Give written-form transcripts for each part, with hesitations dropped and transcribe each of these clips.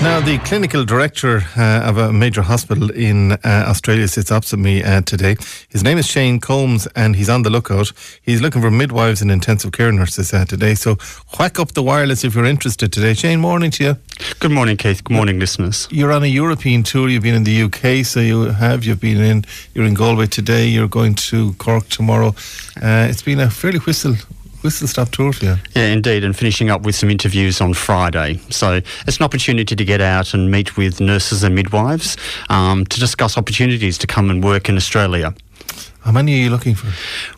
Now, the clinical director of a major hospital in Australia sits opposite me today. His name is Shane Combs, and he's on the lookout. He's looking for midwives and intensive care nurses today. So whack up the wireless if you're interested today. Shane, morning to you. Good morning, Keith. Good morning, listeners. You're on a European tour. You've been in the UK, so you're in Galway today. You're going to Cork tomorrow. It's been a fairly whistle-stop tour for you. Yeah, indeed, and finishing up with some interviews on Friday. So it's an opportunity to get out and meet with nurses and midwives to discuss opportunities to come and work in Australia. How many are you looking for?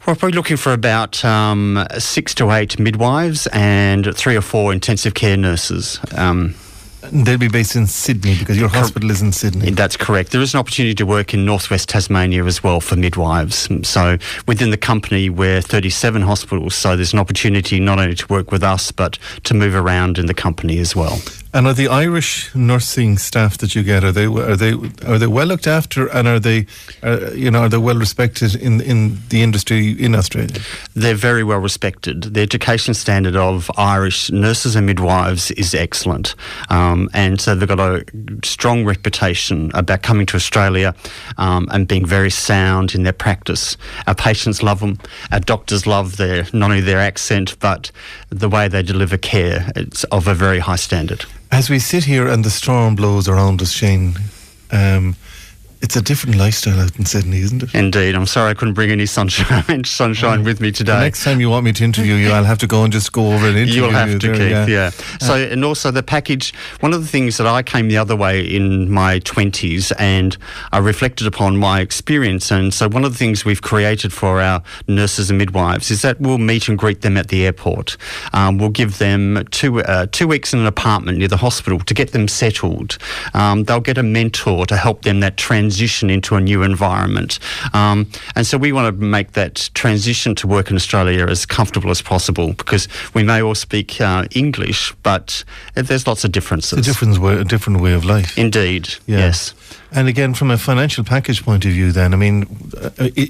We're probably looking for about 6 to 8 midwives and 3 or 4 intensive care nurses. They'll be based in Sydney because your hospital is in Sydney. That's correct. There is an opportunity to work in northwest Tasmania as well for midwives. So within the company we're 37 hospitals, so there's an opportunity not only to work with us but to move around in the company as well. And are the Irish nursing staff that you get, are they well looked after, and are they well respected in the industry in Australia? They're very well respected. The education standard of Irish nurses and midwives is excellent, and so they've got a strong reputation about coming to Australia and being very sound in their practice. Our patients love them. Our doctors love not only their accent but the way they deliver care. It's of a very high standard. As we sit here and the storm blows around us, Shane, it's a different lifestyle out in Sydney, isn't it? Indeed. I'm sorry I couldn't bring any sunshine with me today. The next time you want me to interview you, I'll have to go and just go over and interview you. You'll have to, Keith, yeah. So, and also the package, one of the things that I came the other way in my 20s and I reflected upon my experience, and so one of the things we've created for our nurses and midwives is that we'll meet and greet them at the airport. We'll give them 2 weeks in an apartment near the hospital to get them settled. They'll get a mentor to help them that transition into a new environment. And so we want to make that transition to work in Australia as comfortable as possible, because we may all speak English, but there's lots of differences. A different way of life. Indeed, yes. And again, from a financial package point of view then, I mean,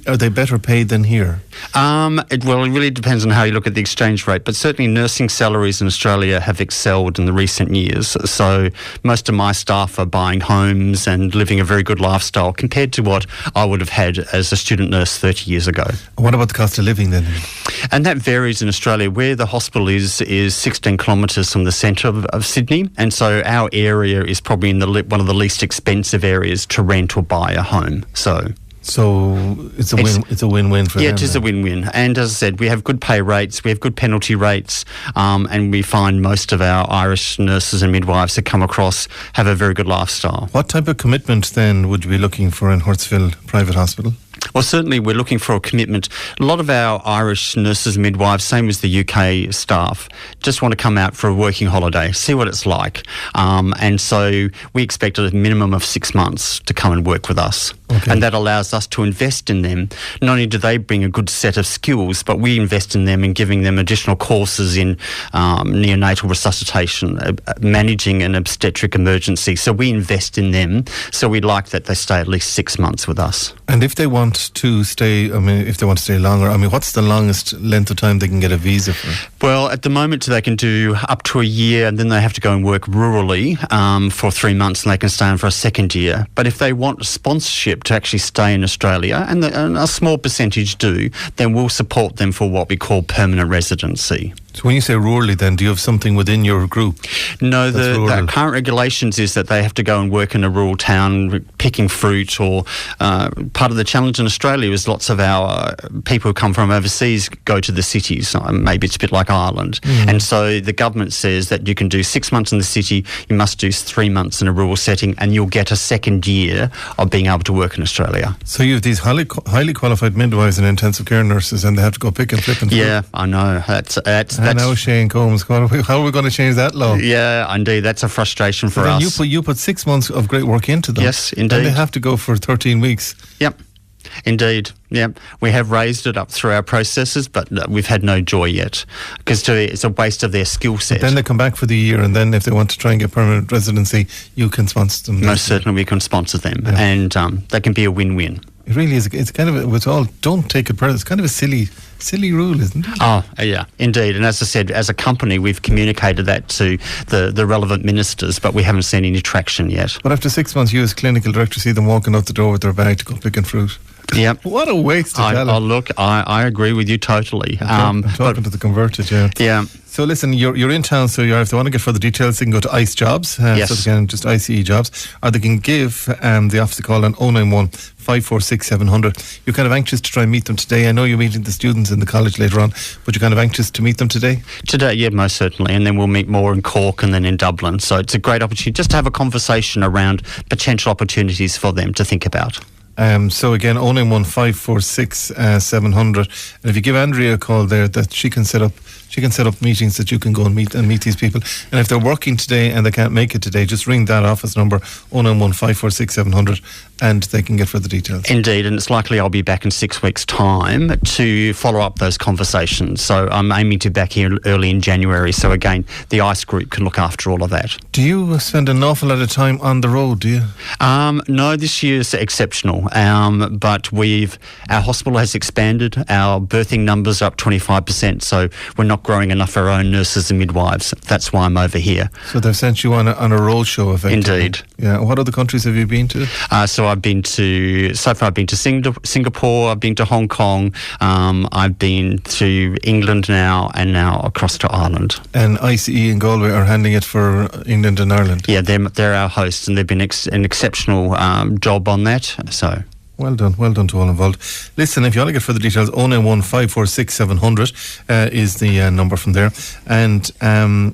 are they better paid than here? It really depends on how you look at the exchange rate, but certainly nursing salaries in Australia have excelled in the recent years. So most of my staff are buying homes and living a very good lifestyle compared to what I would have had as a student nurse 30 years ago. What about the cost of living then? And that varies in Australia. Where the hospital is 16 kilometres from the centre of Sydney, and so our area is probably in one of the least expensive areas to rent or buy a home. So it's a win-win for them. Yeah, it is a win-win. And as I said, we have good pay rates, we have good penalty rates, and we find most of our Irish nurses and midwives that come across have a very good lifestyle. What type of commitment then would you be looking for in Hurstville Private Hospital? Well, certainly we're looking for a commitment. A lot of our Irish nurses and midwives, same as the UK staff, just want to come out for a working holiday, see what it's like. And so we expect a minimum of 6 months to come and work with us. Okay. And that allows us to invest in them. Not only do they bring a good set of skills, but we invest in them in giving them additional courses in neonatal resuscitation, managing an obstetric emergency. So we invest in them. So we'd like that they stay at least 6 months with us. And if they want to stay, if they want to stay longer, what's the longest length of time they can get a visa for? Well, at the moment they can do up to a year, and then they have to go and work rurally for 3 months, and they can stay on for a second year. But if they want sponsorship to actually stay in Australia, and a small percentage do, then we'll support them for what we call permanent residency. So when you say rurally then, do you have something within your group? No, the current regulations is that they have to go and work in a rural town picking fruit, or part of the challenge in Australia is lots of our people who come from overseas go to the cities. Maybe it's a bit like Ireland. Mm. And so the government says that you can do 6 months in the city, you must do 3 months in a rural setting, and you'll get a second year of being able to work in Australia. So you have these highly qualified midwives and intensive care nurses, and they have to go pick and flip and flip. Yeah, I know. I know, Shane Combs. How are we going to change that law? Yeah, indeed. That's a frustration for us. You put 6 months of great work into them. Yes, indeed. And they have to go for 13 weeks. Yep. Indeed, yeah. We have raised it up through our processes, but we've had no joy yet, because it's a waste of their skill set. But then they come back for the year, and then if they want to try and get permanent residency, you can sponsor them. Most certainly we can sponsor them, and that can be a win-win. It really is. It's kind of, with all, don't take it personally. It's kind of a silly rule, isn't it? Oh, yeah, indeed. And as I said, as a company, we've communicated that to the relevant ministers, but we haven't seen any traction yet. But after 6 months, you as clinical director see them walking out the door with their bag to go picking fruit. Yeah. What a waste of talent. Look, I agree with you totally. I'm talking to the converted, yeah. Yeah. So listen, you're in town, so if they want to get further details, they can go to ICE Jobs. Yes. So they can just ICE Jobs, or they can give the office a call on 091 546 700. You're kind of anxious to try and meet them today. I know you're meeting the students in the college later on, but you're kind of anxious to meet them today? Today, yeah, most certainly. And then we'll meet more in Cork and then in Dublin. So it's a great opportunity just to have a conversation around potential opportunities for them to think about. So again, 091 546 700. And if you give Andrea a call there, that she can set up meetings that you can go and meet these people. And if they're working today and they can't make it today, just ring that office number 091 546 700 and they can get further details. Indeed, and it's likely I'll be back in 6 weeks' time to follow up those conversations. So I'm aiming to be back here early in January. So again, the ICE group can look after all of that. Do you spend an awful lot of time on the road, do you? No, this year's exceptional. But our hospital has expanded. Our birthing numbers are up 25%. So we're not growing enough our own nurses and midwives. That's why I'm over here. So they've sent you on a road show, effectively. Indeed. Yeah. What other countries have you been to? So far I've been to Singapore, I've been to Hong Kong, I've been to England now, and now across to Ireland. And ICE and Galway are handling it for England and Ireland? Yeah, they're our hosts, and they've been an exceptional job on that. So. Well done to all involved. Listen, if you want to get further details, 091 546 700 is the number from there. And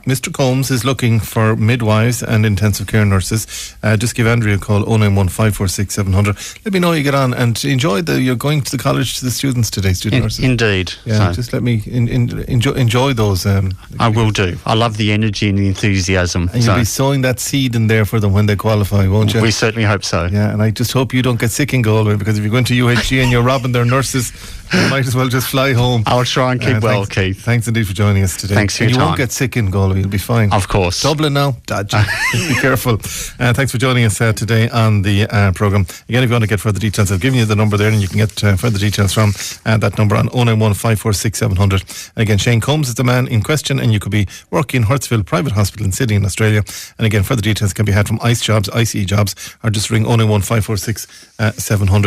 Mr. Combs is looking for midwives and intensive care nurses. Just give Andrea a call, 091 546 700. Let me know how you get on, and enjoy you're going to the college to the students today, student nurses. Indeed. Yeah, so just let me enjoy those. I will do. I love the energy and the enthusiasm. And you'll be sowing that seed in there for them when they qualify, won't you? We certainly hope so. Yeah, and I just hope you don't get sick in Galway, because if you're going to UHG and you're robbing their nurses, you might as well just fly home. I'll try and keep well, Keith. Thanks indeed for joining us today. Thanks for your time. You won't get sick in Galway, you'll be fine. Of course. Dublin now, dodgy. Be careful. Thanks for joining us today on the programme. Again, if you want to get further details, I've given you the number there, and you can get further details from that number on 091 546 700. Again, Shane Combs is the man in question, and you could be working in Hurstville Private Hospital in Sydney in Australia. And again, further details can be had from ICE Jobs, ICE Jobs, or just ring 091 546 700.